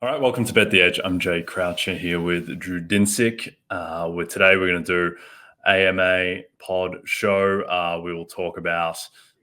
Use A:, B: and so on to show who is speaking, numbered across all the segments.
A: All right, welcome to Bet the Edge. I'm Jay Croucher here with Drew Dinsick. Today we're going to do AMA pod show. We will talk about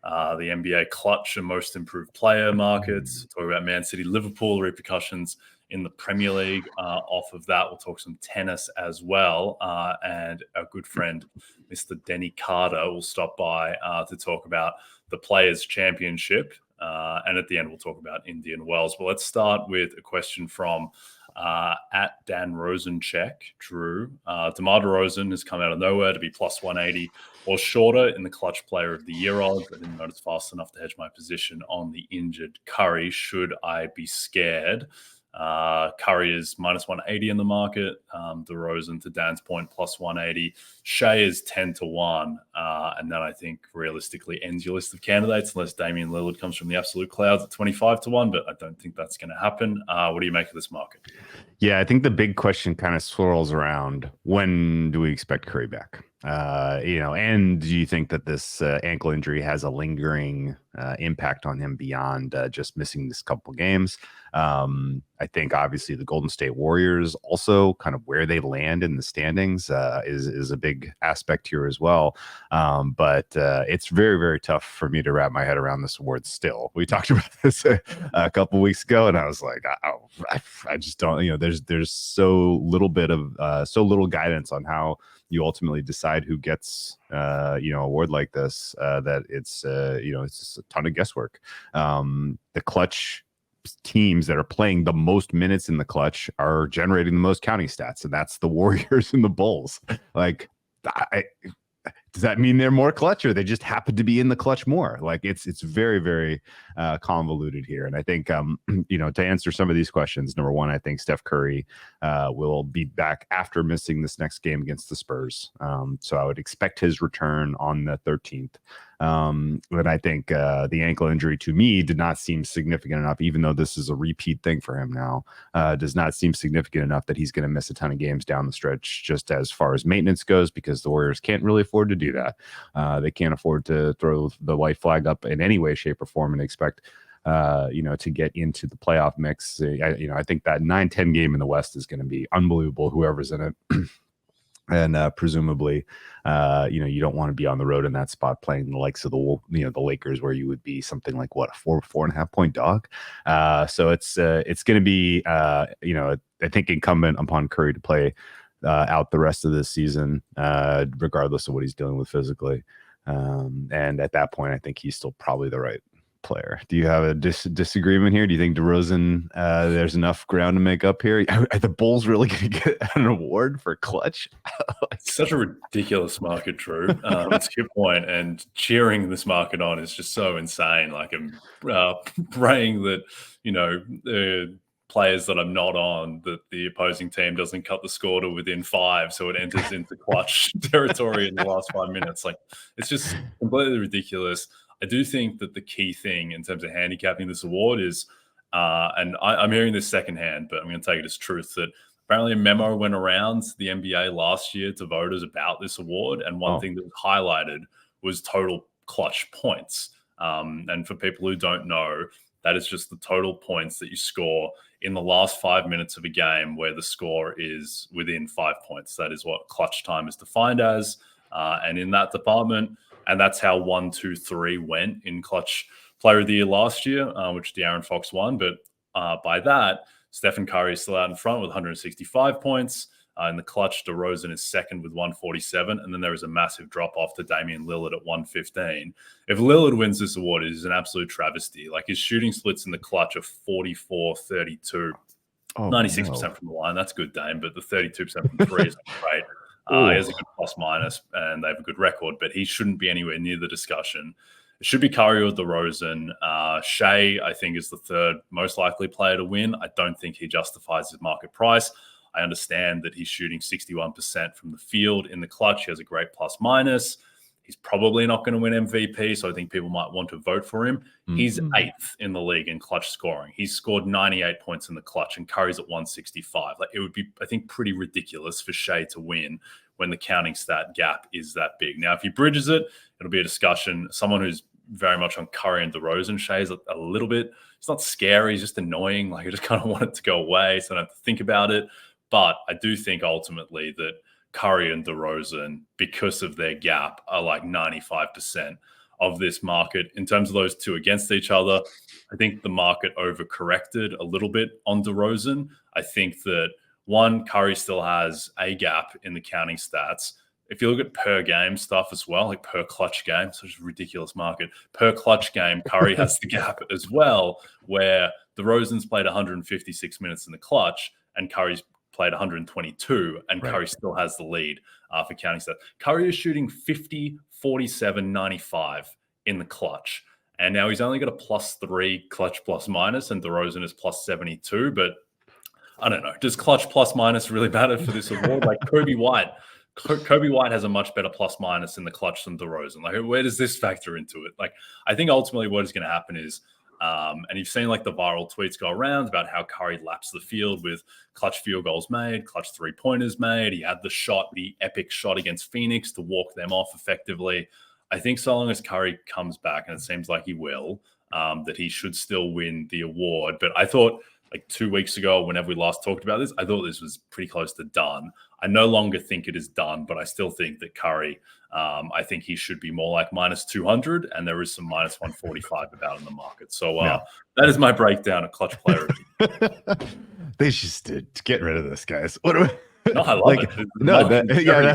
A: the NBA clutch and most improved player markets. Talk about Man City, Liverpool, repercussions in the Premier League. Off of that, we'll talk some tennis as well. And our good friend, Mr. Denny Carter, will stop by to talk about the Players' Championship. And at the end, we'll talk about Indian Wells. But let's start with a question from at Dan Rosencheck, Drew. DeMar DeRozan has come out of nowhere to be plus 180 or shorter in the clutch player of the year odds. I didn't notice fast enough to hedge my position on the injured Curry. Should I be scared? Curry is minus 180 in the market. DeRozan, to Dan's point, plus 180. Shea is 10-1. And then I think realistically ends your list of candidates unless Damian Lillard comes from the absolute clouds at 25-1, but I don't think that's going to happen. What do you make of this market?
B: Yeah, I think the big question kind of swirls around, when do we expect Curry back? And do you think that this ankle injury has a lingering impact on him beyond just missing this couple games? I think obviously the Golden State Warriors also kind of where they land in the standings is a big aspect here as well. But it's very, very tough for me to wrap my head around this award still. We talked about this a couple weeks ago, and I was like, I just don't, there's so little guidance on how you ultimately decide who gets award like this, that it's just a ton of guesswork. The clutch teams that are playing the most minutes in the clutch are generating the most counting stats, and that's the Warriors and the Bulls. Like, does that mean they're more clutch, or they just happen to be in the clutch more? Like, it's very, very convoluted here. And I think, to answer some of these questions, number one, I think Steph Curry will be back after missing this next game against the Spurs. So I would expect his return on the 13th. But I think the ankle injury to me did not seem significant enough, even though this is a repeat thing for him now, does not seem significant enough that he's going to miss a ton of games down the stretch, just as far as maintenance goes, because the Warriors can't really afford to do that. They can't afford to throw the white flag up in any way, shape, or form and expect to get into the playoff mix. I think that 9-10 game in the West is going to be unbelievable, whoever's in it. And presumably, you don't want to be on the road in that spot playing the likes of the Lakers, where you would be something like a 4.5 point dog. So it's going to be, I think incumbent upon Curry to play out the rest of this season, regardless of what he's dealing with physically. And at that point, I think he's still probably the right player. Do you have a disagreement here? Do you think DeRozan, there's enough ground to make up here? Are the Bulls really going to get an award for clutch?
A: It's such a ridiculous market, Drew. It's a good point. And cheering this market on is just so insane. Like, I'm praying that, the players that I'm not on, that the opposing team doesn't cut the score to within 5, so it enters into clutch territory in the last 5 minutes. Like, it's just completely ridiculous. I do think that the key thing in terms of handicapping this award is, and I'm hearing this secondhand, but I'm going to take it as truth, that apparently a memo went around the NBA last year to voters about this award, and one thing that was highlighted was total clutch points. And for people who don't know, that is just the total points that you score in the last 5 minutes of a game where the score is within 5 points. That is what clutch time is defined as. And in that department, and that's how 1, 2, 3 went in clutch player of the year last year, which De'Aaron Fox won. But by that, Stephen Curry is still out in front with 165 points. In the clutch, DeRozan is second with 147. And then there is a massive drop-off to Damian Lillard at 115. If Lillard wins this award, it is an absolute travesty. Like, his shooting splits in the clutch are 44-32. 96% from the line. That's good, Dame. But the 32% from 3 is great. He has a good plus-minus, and they have a good record, but he shouldn't be anywhere near the discussion. It should be Curry or DeRozan. Shea, I think, is the third most likely player to win. I don't think he justifies his market price. I understand that he's shooting 61% from the field in the clutch. He has a great plus-minus. He's probably not going to win MVP, so I think people might want to vote for him. He's 8th in the league in clutch scoring. He's scored 98 points in the clutch, and Curry's at 165. Like, it would be, I think, pretty ridiculous for Shea to win when the counting stat gap is that big. Now, if he bridges it, it'll be a discussion. Someone who's very much on Curry and DeRozan, Shea's a little bit it's not scary, it's just annoying. Like I just kind of want it to go away so I don't have to think about it. But I do think ultimately that Curry and DeRozan, because of their gap, are like 95% of this market. In terms of those two against each other, I think the market overcorrected a little bit on DeRozan. I think that one, Curry still has a gap in the counting stats. If you look at per game stuff as well, like per clutch game, such a ridiculous market. Per clutch game, Curry has the gap as well, where DeRozan's played 156 minutes in the clutch and Curry's played 122, and right. Curry still has the lead for counting stats. Curry is shooting 50, 47, 95 in the clutch. And now he's only got a +3 clutch plus minus, and DeRozan is +72. But I don't know. Does clutch plus minus really matter for this award? Like Kobe White has a much better plus minus in the clutch than DeRozan. Like, where does this factor into it? Like, I think ultimately what is going to happen is, and you've seen like the viral tweets go around about how Curry laps the field with clutch field goals made, clutch 3-pointers made. He had the epic shot against Phoenix to walk them off effectively. I think so long as Curry comes back, and it seems like he will, that he should still win the award. But I thought like 2 weeks ago, whenever we last talked about this, I thought this was pretty close to done. I no longer think it is done, but I still think that Curry, I think he should be more like -200, and there is some -145 about in the market. So that is my breakdown of clutch player.
B: They should get rid of this, guys. What do we?
A: No, I love it.
B: No,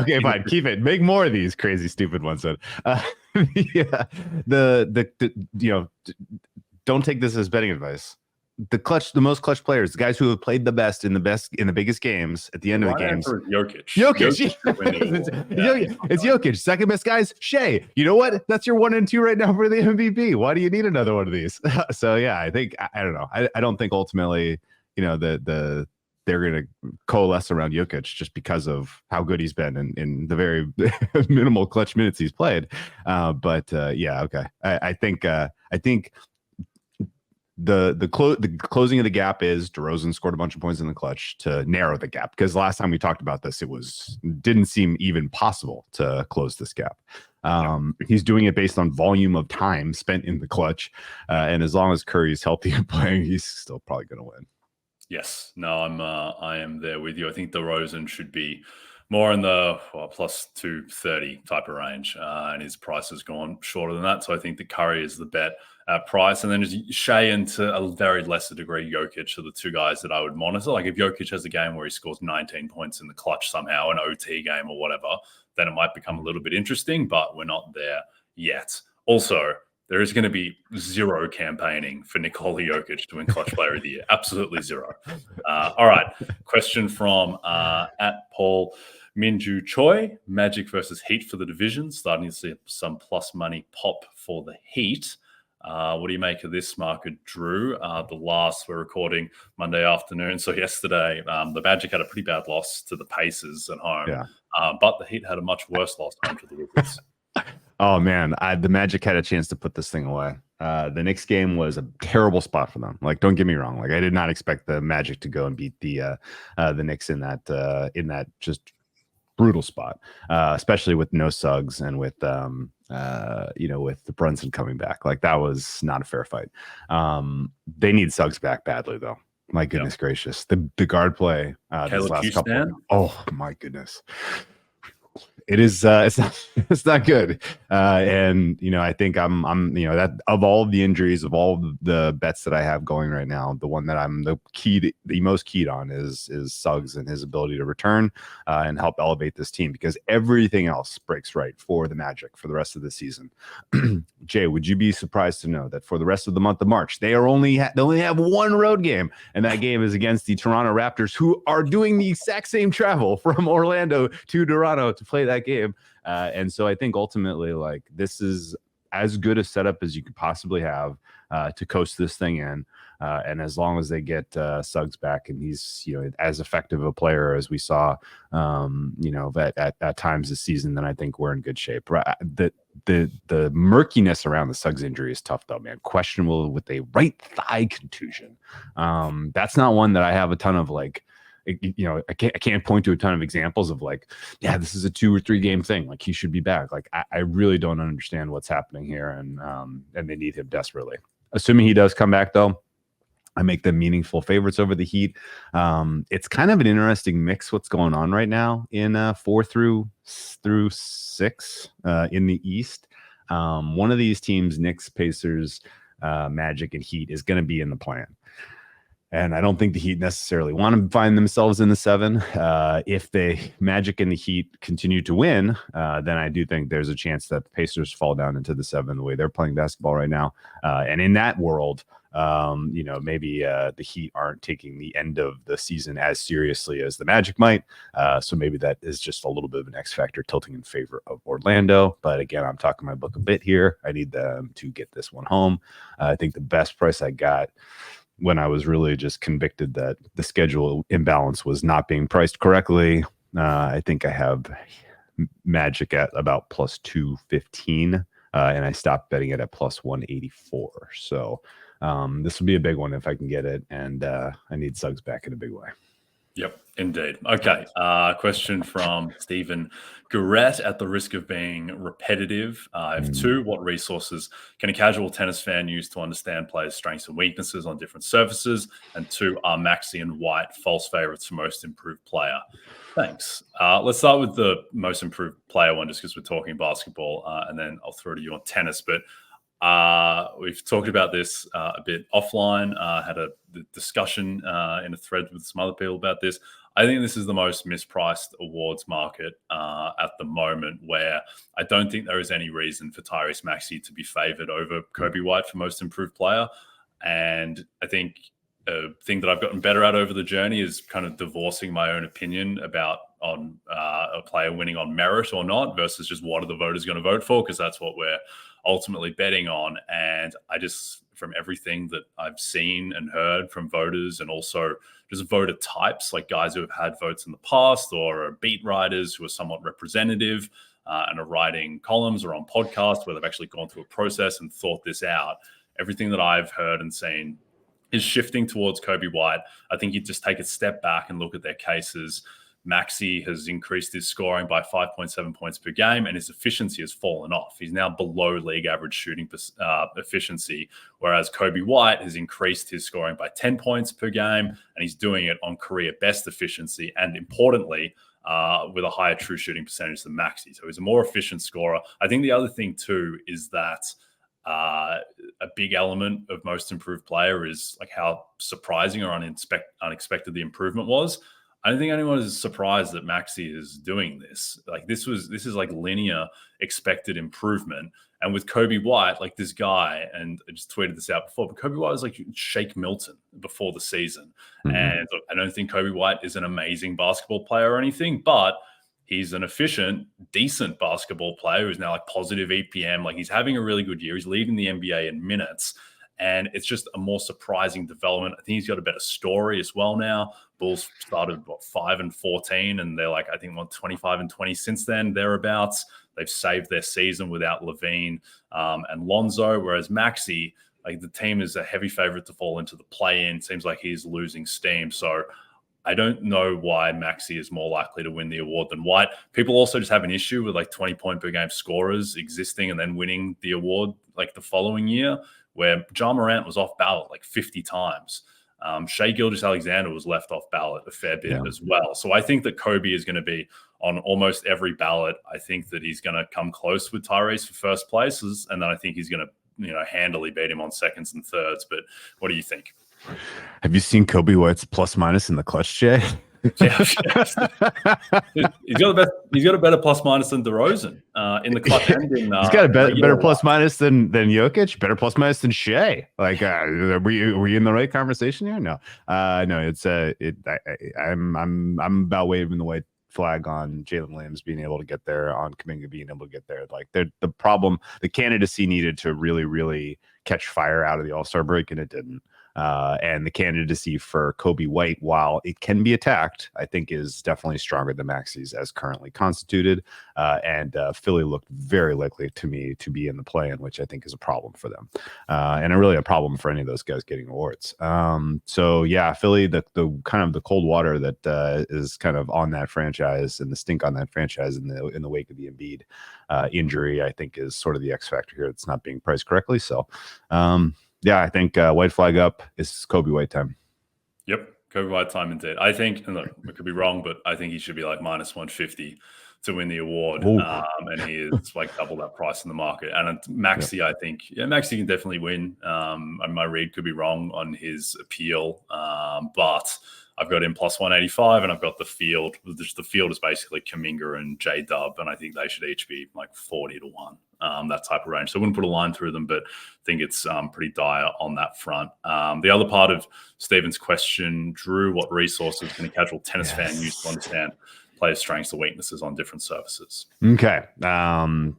B: okay, fine. Keep it. Make more of these crazy, stupid ones. Then, don't take this as betting advice. The most clutch players, the guys who have played the best in the biggest games at the end of the games.
A: Jokic.
B: It's Jokic. Second best guys, Shea. You know what? That's your 1 and 2 right now for the MVP. Why do you need another one of these? So yeah, I think I don't know. I don't think ultimately, they're going to coalesce around Jokic just because of how good he's been in the very minimal clutch minutes he's played. Okay. I think the closing of the gap is DeRozan scored a bunch of points in the clutch to narrow the gap, because last time we talked about this, didn't seem even possible to close this gap. He's doing it based on volume of time spent in the clutch, and as long as Curry's healthy and playing, he's still probably going to win.
A: Yes, no, I am there with you. I think DeRozan should be more in the +230 type of range, and his price has gone shorter than that. So I think that Curry is the bet price, and then there's Shea and to a very lesser degree Jokic are the two guys that I would monitor. Like if Jokic has a game where he scores 19 points in the clutch somehow, an OT game or whatever, then it might become a little bit interesting, but we're not there yet. Also, there is going to be zero campaigning for Nikola Jokic to win Clutch Player of the Year. Absolutely zero. All right. Question from at Paul Minju Choi. Magic versus Heat for the division. Starting to see some plus money pop for the Heat. What do you make of this market, Drew? We're recording Monday afternoon. So yesterday, the Magic had a pretty bad loss to the Pacers at home. Yeah. But the Heat had a much worse loss home to the Wizards.
B: Oh man, the Magic had a chance to put this thing away. The Knicks game was a terrible spot for them. Like, don't get me wrong. Like, I did not expect the Magic to go and beat the Knicks in that just brutal spot, especially with no Suggs and with with the Brunson coming back. Like, that was not a fair fight. They need Suggs back badly though. My goodness gracious, the guard play this last couple. Oh my goodness. It is it's not good, and I think I'm that of all the injuries, of all the bets that I have going right now, the one that I'm the most keyed on is Suggs and his ability to return and help elevate this team, because everything else breaks right for the Magic for the rest of the season. Jay, would you be surprised to know that for the rest of the month of March, they only have one road game, and that game is against the Toronto Raptors, who are doing the exact same travel from Orlando to Toronto to play that game. And so I think ultimately, like, this is as good a setup as you could possibly have to coast this thing in. And as long as they get Suggs back and he's, as effective a player as we saw, at times this season, then I think we're in good shape. The murkiness around the Suggs injury is tough though, man. Questionable with a right thigh contusion. That's not one that I have a ton of I can't point to a ton of examples of this is a 2 or 3 game thing. Like, he should be back. Like, I really don't understand what's happening here, and they need him desperately. Assuming he does come back though, I make them meaningful favorites over the Heat. It's kind of an interesting mix what's going on right now in 4 through 6 in the East. One of these teams, Knicks, Pacers, Magic, and Heat, is going to be in the plan. And I don't think the Heat necessarily want to find themselves in the 7. If the Magic and the Heat continue to win, then I do think there's a chance that the Pacers fall down into the 7 the way they're playing basketball right now. And in that world, maybe the Heat aren't taking the end of the season as seriously as the Magic might. So maybe that is just a little bit of an X factor tilting in favor of Orlando. But again, I'm talking my book a bit here. I need them to get this one home. I think the best price I got when I was really just convicted that the schedule imbalance was not being priced correctly. I think I have Magic at about plus 215, and I stopped betting it at plus 184. So this will be a big one if I can get it, and I need Suggs back in a big way.
A: Yep, indeed. Okay, question from Stephen Gurrett. At the risk of being repetitive, I have 2. What resources can a casual tennis fan use to understand players' strengths and weaknesses on different surfaces? And 2, are Maxey and White false favorites for most improved player? Thanks. Let's start with the most improved player one, just because we're talking basketball, and then I'll throw to you on tennis. But we've talked about this a bit offline, had a discussion in a thread with some other people about this. I think this is the most mispriced awards market at the moment, where I don't think there is any reason for Tyrese Maxey to be favored over Kobe White for most improved player. And I think a thing that I've gotten better at over the journey is kind of divorcing my own opinion about on a player winning on merit or not versus just what are the voters going to vote for, because that's what we're ultimately betting on. And I just, from everything that I've seen and heard from voters, and also just voter types, like guys who have had votes in the past or are beat writers who are somewhat representative and are writing columns or on podcasts where they've actually gone through a process and thought this out, everything that I've heard and seen is shifting towards Kobe White. I think you just take a step back and look at their cases. Maxey has increased his scoring by 5.7 points per game, and his efficiency has fallen off. He's now below league average shooting efficiency, whereas Kobe White has increased his scoring by 10 points per game, and he's doing it on career best efficiency, and importantly, with a higher true shooting percentage than Maxey. So he's a more efficient scorer. I think the other thing too is that a big element of most improved player is like how surprising or unexpected the improvement was. I don't think anyone is surprised that Maxey is doing this. Like this is like linear expected improvement. And with Kobe White, like this guy, and I just tweeted this out before, but Kobe White was like Shake Milton before the season. Mm-hmm. And I don't think Kobe White is an amazing basketball player or anything, but he's an efficient, decent basketball player who's now like positive EPM. Like he's having a really good year. He's leading the NBA in minutes. And it's just a more surprising development. I think he's got a better story as well now. Bulls started 5-14, and they're like, I think 25-20 since then, thereabouts. They've saved their season without Levine and Lonzo, whereas Maxey, like the team is a heavy favorite to fall into the play-in. Seems like he's losing steam. So I don't know why Maxey is more likely to win the award than White. People also just have an issue with like 20-point per game scorers existing and then winning the award like the following year, where Ja Morant was off ballot like 50 times. Shai Gilgeous-Alexander was left off ballot a fair bit as well. So I think that Kobe is going to be on almost every ballot. I think that he's going to come close with Tyrese for first places, and then I think he's going to handily beat him on seconds and thirds. But what do you think?
B: Have you seen Kobe White's plus minus in the clutch, Jay?
A: Yeah, he's got a better plus minus than DeRozan in the clutch and in.
B: He's got a better plus minus than Jokic, better plus minus than Shea. Like, were you in the right conversation here? No, no. It's I'm about waving the white flag on Jalen Williams being able to get there, on Kuminga being able to get there. Like, the problem, the candidacy needed to really, really catch fire out of the All-Star break, and it didn't. And the candidacy for Kobe White, while it can be attacked, I think is definitely stronger than Maxey's as currently constituted. And Philly looked very likely to me to be in the play-in, which I think is a problem for them. And really a problem for any of those guys getting awards. So yeah, Philly, the kind of the cold water that is kind of on that franchise and the stink on that franchise in the wake of the Embiid injury, I think is sort of the X factor here. It's not being priced correctly. So Yeah, I think white flag up is Kobe White time.
A: Yep, Kobe White time indeed. I think, and look, I could be wrong, but I think he should be like minus 150 to win the award. And he is like double that price in the market. And Maxi, I think, Maxi can definitely win. And my read could be wrong on his appeal, but I've got him plus 185, and I've got the field. The field is basically Kuminga and J Dub, and I think they should each be like 40 to 1. That type of range. So I wouldn't put a line through them, but I think it's pretty dire on that front. The other part of Stephen's question, Drew, what resources can a casual tennis fan use to understand players' strengths or weaknesses on different surfaces?
B: Okay.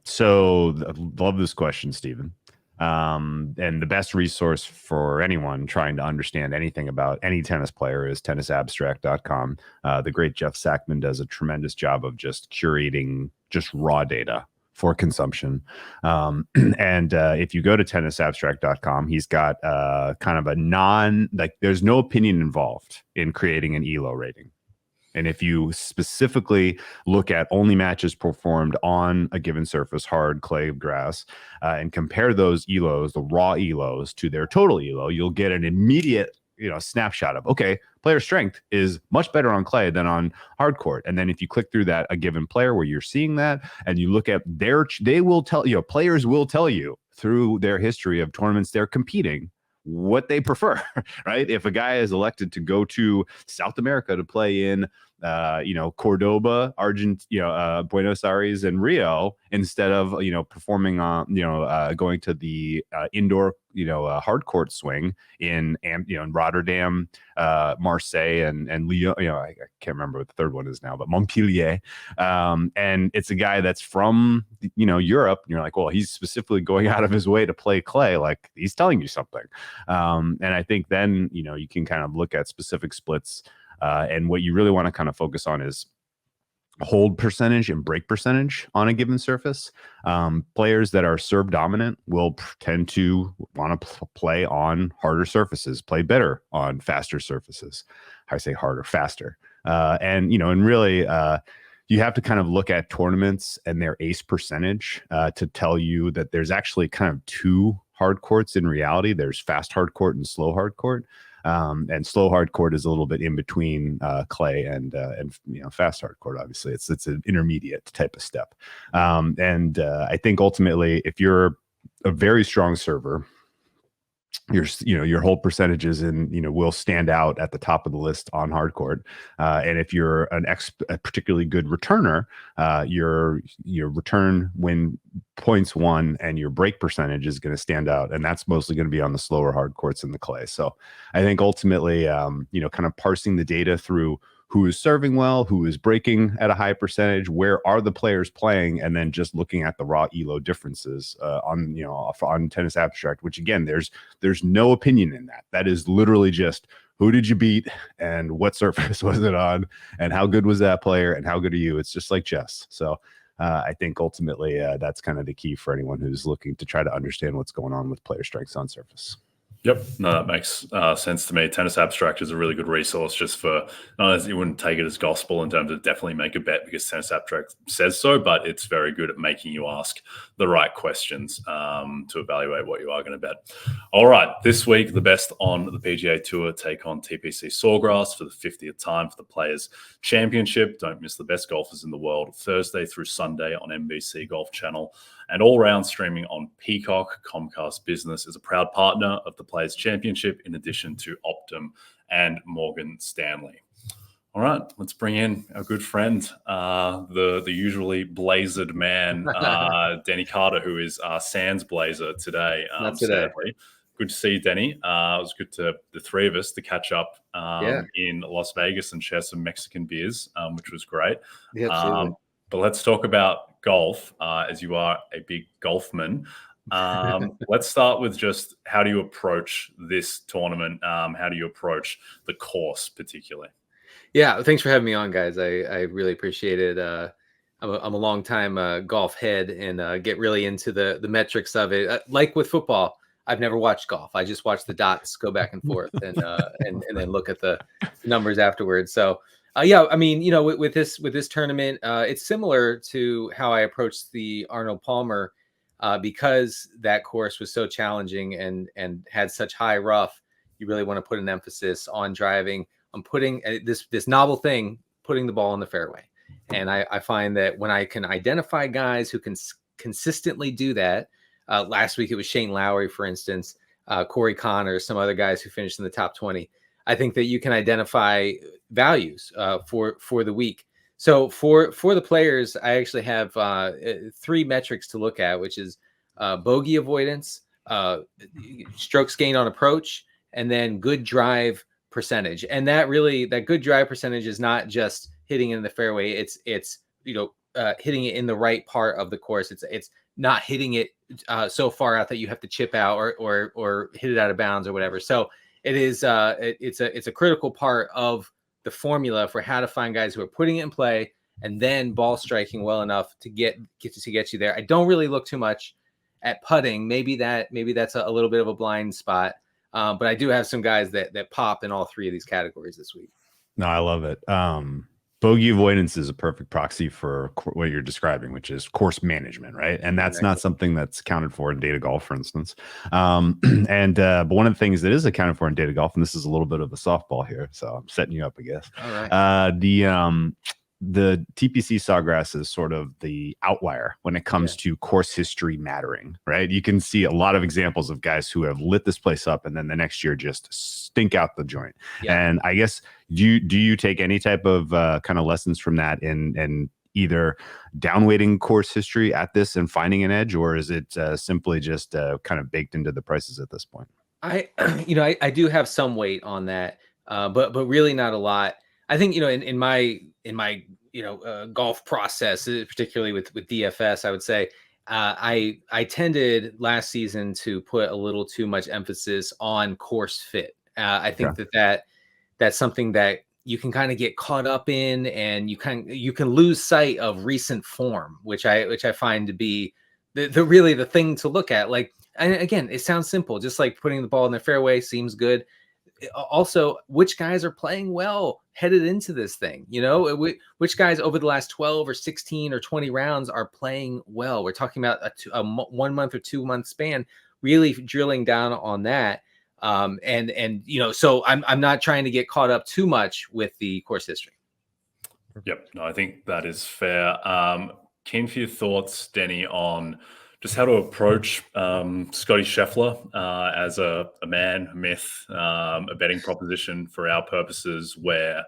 B: So love this question, Stephen. And the best resource for anyone trying to understand anything about any tennis player is tennisabstract.com. The great Jeff Sackman does a tremendous job of just curating just raw data for consumption. And if you go to tennisabstract.com, he's got kind of a there's no opinion involved in creating an ELO rating. And if you specifically look at only matches performed on a given surface, hard, clay, grass, and compare those ELOs, the raw ELOs, to their total ELO, you'll get an immediate snapshot of, okay, player strength is much better on clay than on hard court. And then if you click through that, a given player where you're seeing that, and you look at they will tell you, players will tell you through their history of tournaments they're competing what they prefer, right? If a guy is elected to go to South America to play in Cordoba, Buenos Aires and Rio, instead of, performing on, going to the indoor, hard court swing in Rotterdam, Marseille and Lyon, I can't remember what the third one is now, but Montpellier. And it's a guy that's from, Europe. And you're like, well, he's specifically going out of his way to play clay. Like, he's telling you something. And I think then, you can kind of look at specific splits. And what you really want to kind of focus on is hold percentage and break percentage on a given surface. Players that are serve dominant will tend to want to play on harder surfaces, play better on faster surfaces. I say harder, faster. And really, you have to kind of look at tournaments and their ace percentage to tell you that there's actually kind of two hard courts in reality. There's fast hard court and slow hard court. And slow hard court is a little bit in between clay and fast hard court. Obviously, it's an intermediate type of step. And I think ultimately, if you're a very strong server, your hold percentages will stand out at the top of the list on hard court. And if you're a particularly good returner, your return when points won and your break percentage is going to stand out, and that's mostly going to be on the slower hard courts in the clay. So I think ultimately, kind of parsing the data through who is serving well, who is breaking at a high percentage, where are the players playing, and then just looking at the raw ELO differences on Tennis Abstract, which again, there's no opinion in that. That is literally just who did you beat and what surface was it on and how good was that player and how good are you? It's just like chess. So I think ultimately that's kind of the key for anyone who's looking to try to understand what's going on with player strengths on surface.
A: Yep, no, that makes sense to me. Tennis Abstract is a really good resource just for, you wouldn't take it as gospel in terms of definitely make a bet because Tennis Abstract says so, but it's very good at making you ask the right questions to evaluate what you are going to bet. All right, this week, the best on the PGA Tour take on TPC Sawgrass for the 50th time for the Players Championship. Don't miss the best golfers in the world Thursday through Sunday on NBC Golf Channel. And all-round streaming on Peacock. Comcast Business is a proud partner of the Players Championship, in addition to Optum and Morgan Stanley. All right, let's bring in our good friend, the usually blazered man, Denny Carter, who is Sans blazer today.
C: Not today.
A: Sadly. Good to see you, Denny. It was good to the three of us to catch up in Las Vegas and share some Mexican beers, which was great.
C: Yeah, absolutely.
A: But let's talk about golf, as you are a big golfman. Let's start with just how do you approach this tournament? How do you approach the course particularly?
C: Yeah, thanks for having me on, guys. I really appreciate it. I'm a long time golf head and get really into the metrics of it. Like with football, I've never watched golf. I just watch the dots go back and forth and then look at the numbers afterwards. So yeah, I mean, with this tournament, it's similar to how I approached the Arnold Palmer because that course was so challenging and had such high rough. You really want to put an emphasis on driving, on putting this novel thing, putting the ball in the fairway. And I find that when I can identify guys who can consistently do that, last week it was Shane Lowry, for instance, Corey Connors, some other guys who finished in the top 20. I think that you can identify values for the week. So for the players, I actually have 3 metrics to look at, which is bogey avoidance, strokes gained on approach, and then good drive percentage. And that good drive percentage is not just hitting in the fairway. It's hitting it in the right part of the course. It's not hitting it so far out that you have to chip out or hit it out of bounds or whatever. So it is it's a critical part of the formula for how to find guys who are putting it in play and then ball striking well enough to get you there. I don't really look too much at putting. Maybe that's a little bit of a blind spot. But I do have some guys that pop in all 3 of these categories this week.
B: No, I love it. Bogey avoidance is a perfect proxy for what you're describing, which is course management, right? And that's not something that's accounted for in data golf, for instance. But one of the things that is accounted for in data golf, and this is a little bit of a softball here, so I'm setting you up, I guess.
C: All right.
B: The TPC Sawgrass is sort of the outlier when it comes to course history mattering, right? You can see a lot of examples of guys who have lit this place up and then the next year just stink out the joint. Yeah. And I guess, do you take any type of kind of lessons from that in either downweighting course history at this and finding an edge, or is it simply just kind of baked into the prices at this point?
C: I do have some weight on that, but really not a lot. I think, in my golf process, particularly with DFS, I would say I tended last season to put a little too much emphasis on course fit. I think that's something that you can kind of get caught up in, and you can lose sight of recent form, which I find to be the thing to look at. Like, and again, it sounds simple, just like putting the ball in the fairway seems good. Also, which guys are playing well headed into this thing? Which guys over the last 12 or 16 or 20 rounds are playing well? We're talking about a 1 month or 2 month span, really drilling down on that. So I'm not trying to get caught up too much with the course history.
A: Yep. No, I think that is fair. Keen for your thoughts, Denny, on just how to approach Scottie Scheffler as a man, a myth, a betting proposition for our purposes, where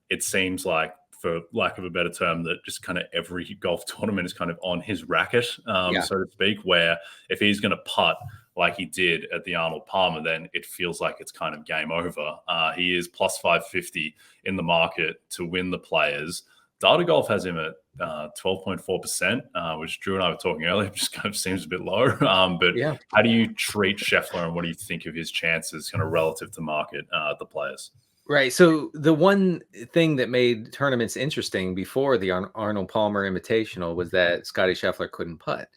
A: it seems like, for lack of a better term, that just kind of every golf tournament is kind of on his racket, so to speak, where if he's going to putt like he did at the Arnold Palmer, then it feels like it's kind of game over. He is plus 550 in the market to win the Players. Data Golf has him at 12.4%, which Drew and I were talking earlier, just kind of seems a bit low. But how do you treat Scheffler, and what do you think of his chances kind of relative to market at the Players?
C: Right. So the one thing that made tournaments interesting before the Arnold Palmer Invitational was that Scottie Scheffler couldn't putt.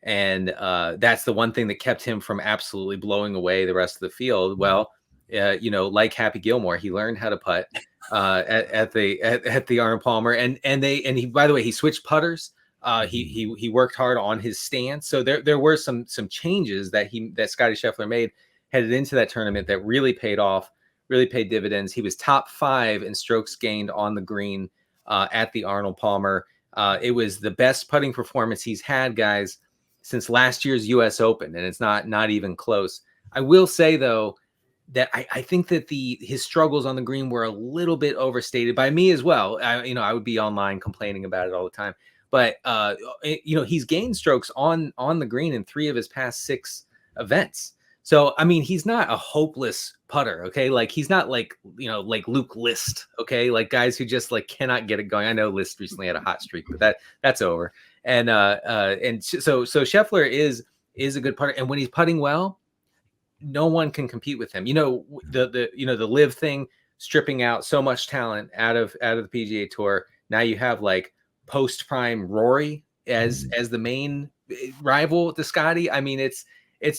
C: And that's the one thing that kept him from absolutely blowing away the rest of the field. Well, like Happy Gilmore, he learned how to putt at the Arnold Palmer, and he, by the way, he switched putters. He worked hard on his stance. So there were some changes that Scottie Scheffler made headed into that tournament that really paid off, really paid dividends. He was top 5 in strokes gained on the green at the Arnold Palmer. It was the best putting performance he's had, guys, since last year's U.S. Open, and it's not even close. I will say, though, that I think that his struggles on the green were a little bit overstated by me as well. I would be online complaining about it all the time, but he's gained strokes on the green in 3 of his past 6 events. So, I mean, he's not a hopeless putter. Okay. Like, he's not like Luke List. Okay. Like, guys who just cannot get it going. I know List recently had a hot streak, but that's over. And so Scheffler is a good putter. And when he's putting well, no one can compete with him. The live thing, stripping out so much talent out of the PGA Tour. Now you have post prime Rory as the main rival to Scottie. I mean, it's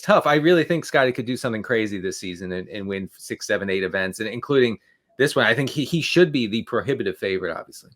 C: tough. I really think Scottie could do something crazy this season and win 6, 7, 8 events, and including this one. I think he should be the prohibitive favorite, obviously.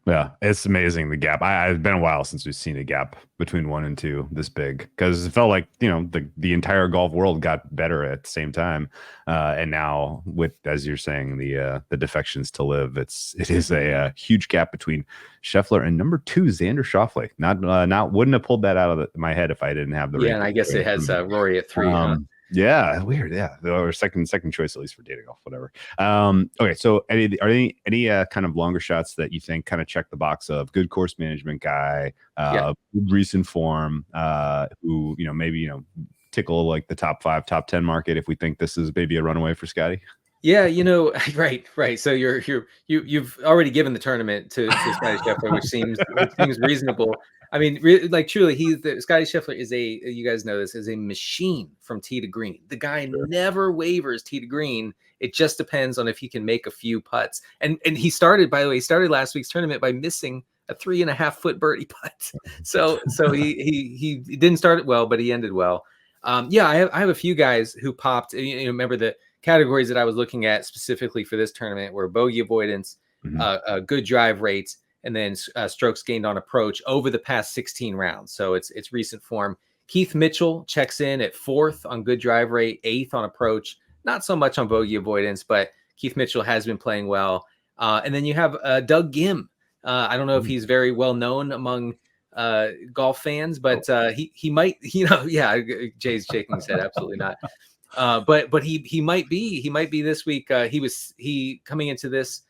B: Yeah, it's amazing the gap. It's been a while since we've seen a gap between 1 and 2 this big, because it felt like the entire golf world got better at the same time, and now with, as you're saying, the defections to live, it is a huge gap between Scheffler and number 2 Xander Schauffele. Not wouldn't have pulled that out of my head if I didn't have the
C: and I guess it has Rory at 3.
B: Yeah, weird. Yeah, or second choice at least for data golf, whatever. Okay, so are there any kind of longer shots that you think kind of check the box of good course management guy, recent form, who maybe tickle like the top 5, top 10 market if we think this is maybe a runaway for Scottie?
C: Yeah, right. So you've already given the tournament to Scottie Scheffler, which seems reasonable. I mean, truly, Scottie Scheffler is you guys know this, is a machine from tee to green. The guy never wavers tee to green. It just depends on if he can make a few putts. And he started last week's tournament by missing a 3.5-foot birdie putt. So he didn't start it well, but he ended well. I have a few guys who popped. Remember the categories that I was looking at specifically for this tournament were bogey avoidance, good drive rates, and then strokes gained on approach over the past 16 rounds. So it's recent form. Keith Mitchell checks in at 4th on good drive rate, 8th on approach. Not so much on bogey avoidance, but Keith Mitchell has been playing well. And then you have Doug Gim. I don't know if he's very well known among golf fans, but he might. Jay's shaking his head. Absolutely not. But he might be this week. He coming into this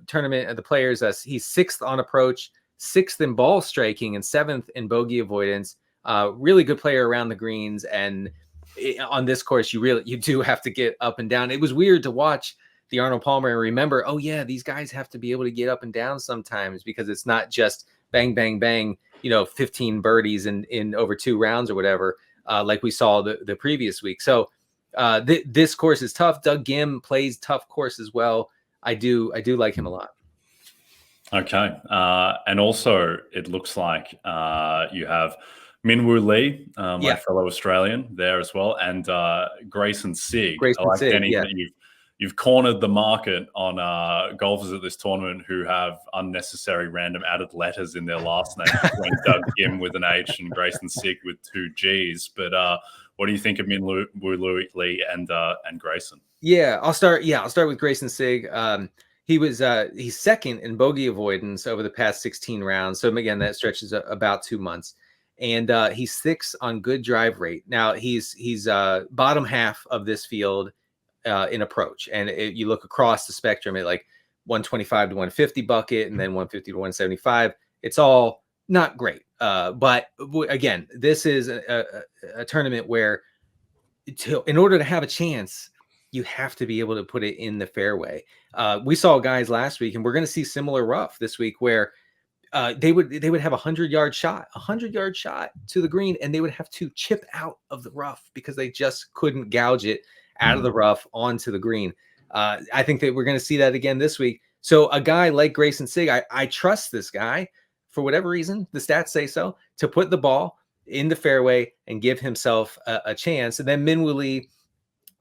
C: tournament of the players. He's 6th on approach, 6th in ball striking, and 7th in bogey avoidance. Really good player around the greens, and on this course, you do have to get up and down. It was weird to watch the Arnold Palmer and remember, these guys have to be able to get up and down sometimes, because it's not just bang, bang, bang, 15 birdies in over 2 rounds or whatever, like we saw the previous week. So this course is tough. Doug Gim plays tough course as well. I do like him a lot.
A: Okay. And also it looks like you have Minwoo Lee, my fellow Australian there as well, and Grayson Sigg. Denny, that you've cornered the market on golfers at this tournament who have unnecessary random added letters in their last name. When Doug Gim with an H and Grayson Sigg with 2 G's. But what do you think of Minwoo Lee and Grayson?
C: I'll start with Grayson Sigg. He's 2nd in bogey avoidance over the past 16 rounds. So again, that stretches about 2 months. And he's 6th on good drive rate. Now he's bottom half of this field in approach, and you look across the spectrum at like 125 to 150 bucket, and then 150 to 175. It's all not great, but again, this is a tournament where in order to have a chance, you have to be able to put it in the fairway. We saw guys last week, and we're going to see similar rough this week, where they would have 100-yard shot to the green, and they would have to chip out of the rough because they just couldn't gouge it out of the rough onto the green. I think that we're going to see that again this week. So a guy like Grayson Sigg, I trust this guy for whatever reason, the stats say so, to put the ball in the fairway and give himself a chance. And then Minwoo Lee,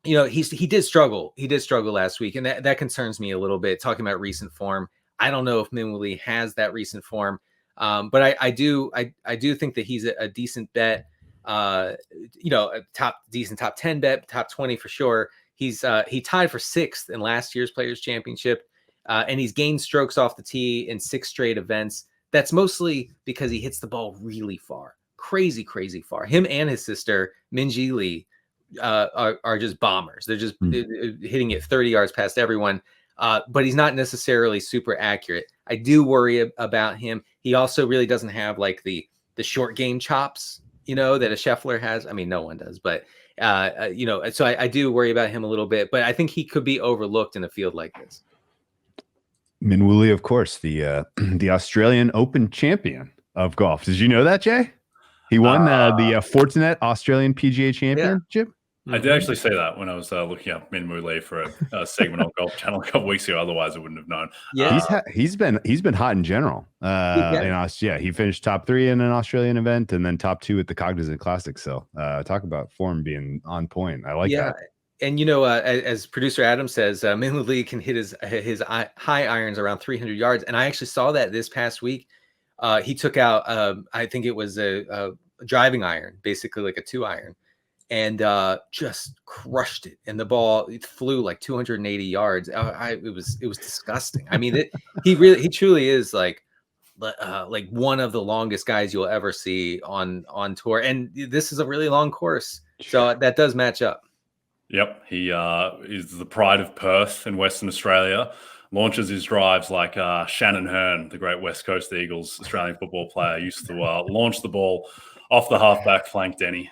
C: he did struggle. He did struggle last week, and that concerns me a little bit. Talking about recent form, I don't know if Minwoo Lee has that recent form, but I do think that he's a decent bet. A decent top 10 bet, top 20 for sure. He tied for 6th in last year's Players Championship, and he's gained strokes off the tee in 6 straight events. That's mostly because he hits the ball really far, crazy far. Him and his sister Minji Lee are just bombers. They're just hitting it 30 yards past everyone. But he's not necessarily super accurate. I do worry about him. He also really doesn't have like the short game chops, that a Scheffler has. I mean, no one does, but so I do worry about him a little bit, but I think he could be overlooked in a field like this.
B: Minwoo Lee, of course, the Australian Open champion of golf. Did you know that, Jay? He won the Fortinet Australian PGA Championship.
A: I did actually say that when I was looking up Minwoo Lee for a segment on Golf Channel a couple weeks ago. Otherwise, I wouldn't have known.
B: Yeah, he's been hot in general. He finished top 3 in an Australian event, and then top 2 at the Cognizant Classic. So talk about form being on point. I like that.
C: And as producer Adam says, Min Lee can hit his high irons around 300 yards. And I actually saw that this past week. He took out, I think it was a driving iron, basically like a 2-iron, and just crushed it. And the ball, it flew like 280 yards. It was disgusting. I mean, he truly is like one of the longest guys you'll ever see on tour. And this is a really long course, so that does match up.
A: Yep, he is the pride of Perth in Western Australia. Launches his drives like Shannon Hearn, the great West Coast Eagles Australian football player, used to launch the ball off the halfback flank, Denny,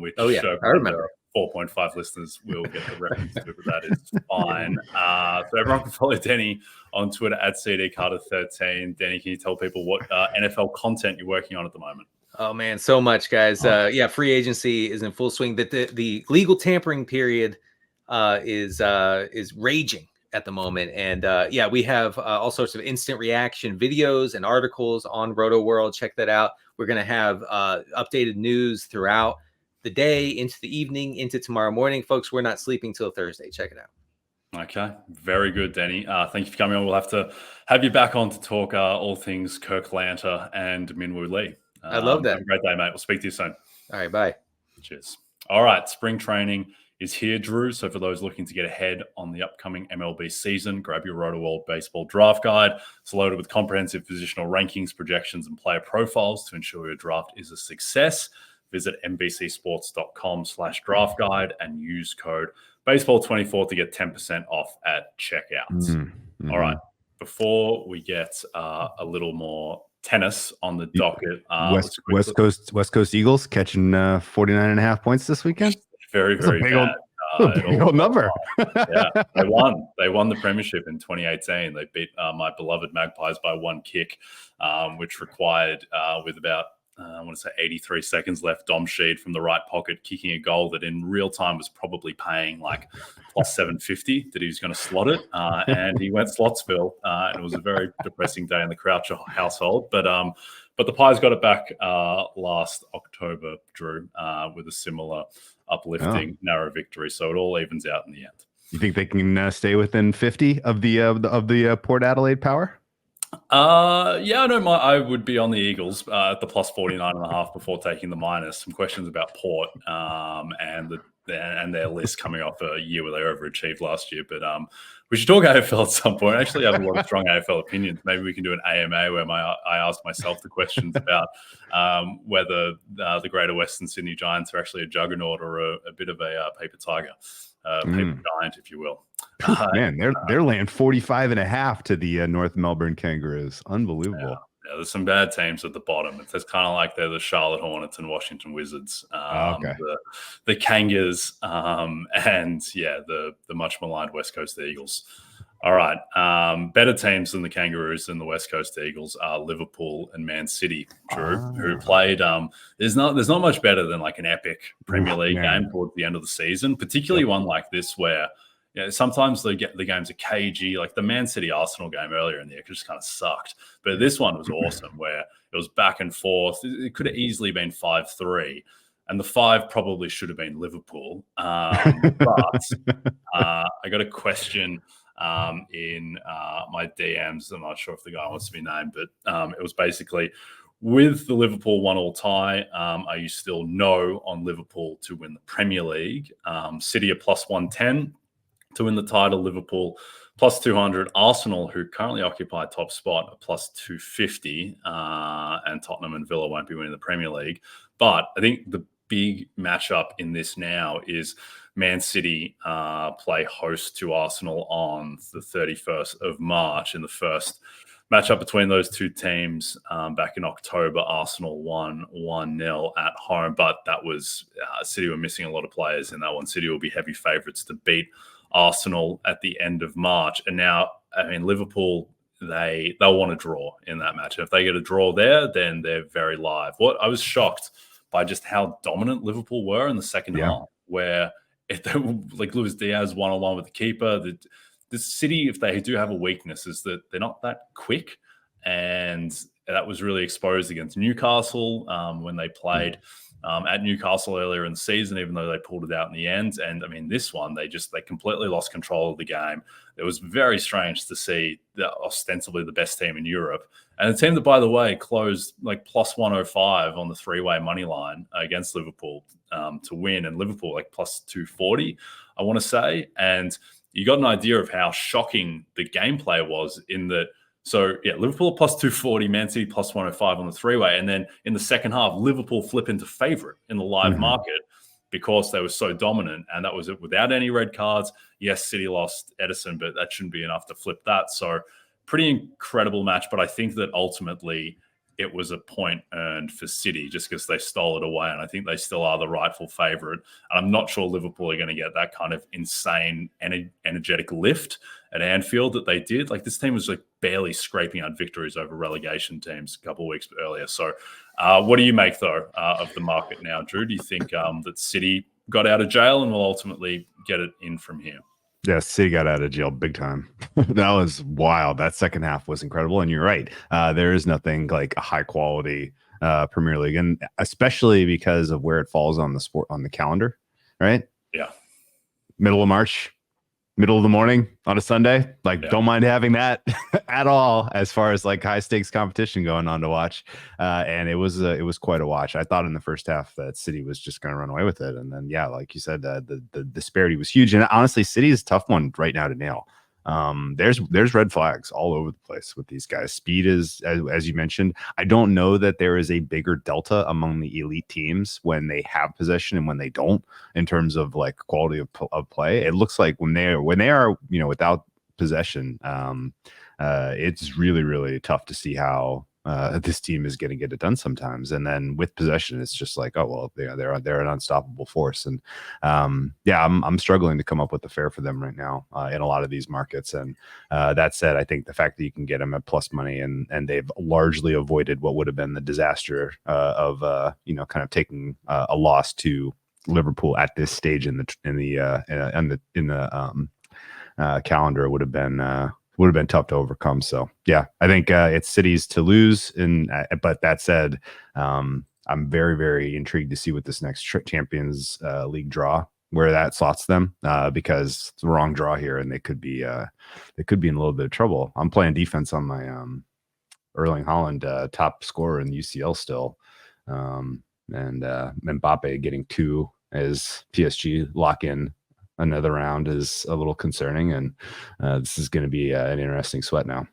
A: which
C: I remember.
A: 4.5 listeners will get the reference to, but that is fine. So everyone can follow Denny on Twitter at CDCarter13. Denny, can you tell people what NFL content you're working on at the moment?
C: Oh man, so much, guys. Free agency is in full swing. The legal tampering period is raging at the moment, and we have all sorts of instant reaction videos and articles on Roto World. Check that out. We're gonna have updated news throughout the day, into the evening, into tomorrow morning, folks. We're not sleeping till Thursday. Check it out.
A: Okay, very good, Denny. Thank you for coming on. We'll have to have you back on to talk all things Kirklanta and Minwoo Lee.
C: I love that.
A: Have a great day, mate. We'll speak to you soon.
C: All right, bye.
A: Cheers. All right, spring training is here, Drew. So for those looking to get ahead on the upcoming MLB season, grab your Roto World Baseball Draft Guide. It's loaded with comprehensive positional rankings, projections, and player profiles to ensure your draft is a success. Visit NBCSports.com/draft guide and use code baseball24 to get 10% off at checkout. Mm-hmm. All right, before we get a little more tennis on the docket.
B: West Coast Eagles catching 49.5 points this weekend.
A: Very, very bad.
B: Big old number.
A: Yeah, they won. They won the premiership in 2018. They beat my beloved Magpies by 1 kick, which required with about I want to say 83 seconds left, Dom Sheed from the right pocket kicking a goal that in real time was probably paying like plus 750 that he was going to slot it. And he went Slotsville. And it was a very depressing day in the Croucher household. But the Pies got it back last October, Drew, with a similar uplifting narrow victory. So it all evens out in the end.
B: You think they can stay within 50 of the Port Adelaide power?
A: I would be on the Eagles at the plus 49.5 before taking the minus. Some questions about Port and their list coming off a year where they overachieved last year. But we should talk AFL at some point. I actually have a lot of strong AFL opinions. Maybe we can do an AMA where I ask myself the questions about whether the Greater Western Sydney Giants are actually a juggernaut or a bit of a paper tiger. Paper giant, if you will.
B: Man, they're laying 45.5 to the North Melbourne Kangaroos. Unbelievable.
A: Yeah, there's some bad teams at the bottom. It's kind of like they're the Charlotte Hornets and Washington Wizards. The Kangas, and the much maligned West Coast Eagles. All right. Better teams than the Kangaroos and the West Coast Eagles are Liverpool and Man City, Drew, who played. There's not much better than like an epic Premier League game towards the end of the season, particularly one like this where sometimes the games are cagey. Like the Man City Arsenal game earlier in the year just kind of sucked. But this one was awesome where it was back and forth. It could have easily been 5-3. And the 5 probably should have been Liverpool. But I got a question in my DMs. I'm not sure if the guy wants to be named, but it was basically, with the Liverpool 1-1 tie, are you still no on Liverpool to win the Premier League? City are plus 110 to win the title. Liverpool plus 200. Arsenal, who currently occupy top spot, are plus 250. And Tottenham and Villa won't be winning the Premier League. But I think the big matchup in this now is Man City play host to Arsenal on the 31st of March. In the first matchup between those two teams back in October, Arsenal won 1-0 at home, but that was City were missing a lot of players in that one. City will be heavy favourites to beat Arsenal at the end of March. And now, I mean, Liverpool, they'll want to draw in that match. If they get a draw there, then they're very live. I was shocked by just how dominant Liverpool were in the second half, where like Luis Diaz one-on-one with the keeper. The City, if they do have a weakness, is that they're not that quick. And that was really exposed against Newcastle when they played at Newcastle earlier in the season, even though they pulled it out in the end. And I mean, this one, they completely lost control of the game. It was very strange to see ostensibly the best team in Europe. And a team that, by the way, closed like plus 105 on the three-way money line against Liverpool to win, and Liverpool like plus 240, I want to say. And you got an idea of how shocking the gameplay was in that. So, yeah, Liverpool plus 240, Man City plus 105 on the three-way. And then in the second half, Liverpool flip into favourite in the live market because they were so dominant. And that was it without any red cards. Yes, City lost Edison, but that shouldn't be enough to flip that. So pretty incredible match. But I think that ultimately it was a point earned for City just because they stole it away. And I think they still are the rightful favourite. And I'm not sure Liverpool are going to get that kind of insane, energetic lift at Anfield that they did. Like, this team was like barely scraping out victories over relegation teams a couple of weeks earlier. So what do you make, though, of the market now, Drew? Do you think that City got out of jail and will ultimately get it in from here?
B: Yeah, City got out of jail big time. That was wild. That second half was incredible. And you're right. There is nothing like a high quality Premier League, and especially because of where it falls on the calendar, right?
A: Yeah.
B: Middle of March, middle of the morning on a Sunday. Like, don't mind having that at all as far as like high stakes competition going on to watch. And it was quite a watch. I thought in the first half that City was just going to run away with it. And then, yeah, like you said, the disparity was huge. And honestly, City is a tough one right now to nail. There's red flags all over the place with these guys. Speed is, as you mentioned, I don't know that there is a bigger delta among the elite teams when they have possession and when they don't, in terms of like quality of play. It looks like when they are, without possession, it's really, really tough to see how this team is going to get it done sometimes. And then with possession, it's just like, oh, well, they're an unstoppable force. And I'm struggling to come up with the fare for them right now in a lot of these markets. And that said, I think the fact that you can get them at plus money and they've largely avoided what would have been the disaster of kind of taking a loss to Liverpool at this stage in the calendar would have been tough to overcome. So yeah, I think it's City's to lose. But that said, I'm very, very intrigued to see what this next Champions League draw, where that slots them, because it's the wrong draw here and they could be in a little bit of trouble. I'm playing defense on my Erling Haaland top scorer in UCL still, and Mbappe getting 2 as PSG lock in another round is a little concerning, and this is going to be an interesting sweat now.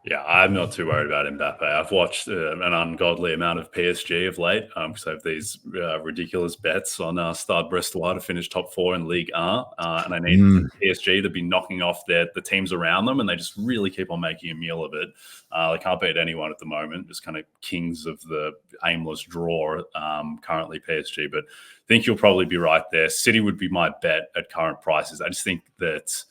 A: Yeah, I'm not too worried about Mbappe. I've watched an ungodly amount of PSG of late, because I have these ridiculous bets on Stade Brestois to finish top 4 in Ligue 1, and I need PSG to be knocking off the teams around them, and they just really keep on making a meal of it. They can't beat anyone at the moment, just kind of kings of the aimless draw, currently PSG, but I think you'll probably be right there. City would be my bet at current prices. I just think that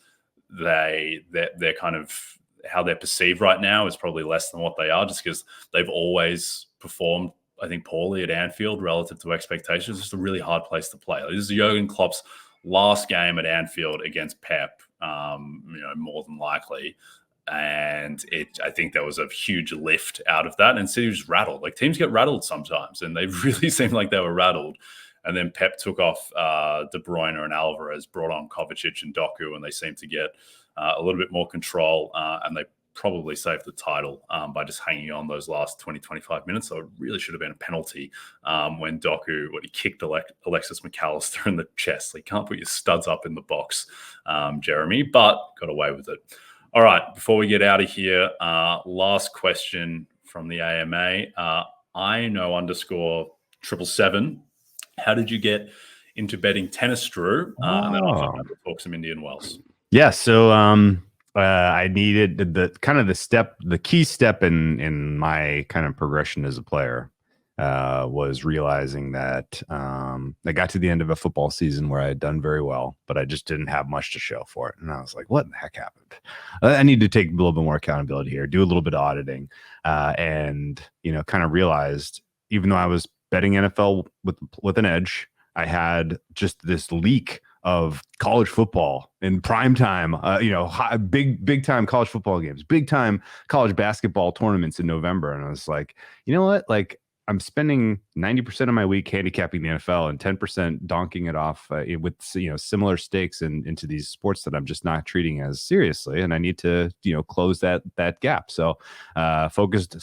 A: they're kind of, how they're perceived right now is probably less than what they are, just because they've always performed, I think, poorly at Anfield relative to expectations. It's just a really hard place to play. This is Jurgen Klopp's last game at Anfield against Pep, more than likely. And I think there was a huge lift out of that. And City was rattled. Like, teams get rattled sometimes, and they really seemed like they were rattled. And then Pep took off De Bruyne and Alvarez, brought on Kovacic and Doku, and they seemed to get a little bit more control, and they probably saved the title by just hanging on those last 20, 25 minutes. So it really should have been a penalty when Doku, he kicked Alexis McAllister in the chest. Like, you can't put your studs up in the box, Jeremy, but got away with it. All right, before we get out of here, last question from the AMA. I know_777. How did you get into betting tennis, Drew? And then I'll talk some Indian Wells.
B: Yeah, so I needed the key step in my kind of progression as a player was realizing that I got to the end of a football season where I had done very well, but I just didn't have much to show for it. And I was like, what the heck happened? I need to take a little bit more accountability here, do a little bit of auditing, and kind of realized, even though I was betting NFL with an edge, I had just this leak of college football in prime time, big time college football games, big time college basketball tournaments in November. And I was like, you know what? Like, I'm spending 90% of my week handicapping the NFL and 10% donking it off with similar stakes into these sports that I'm just not treating as seriously, and I need to close that gap. So focused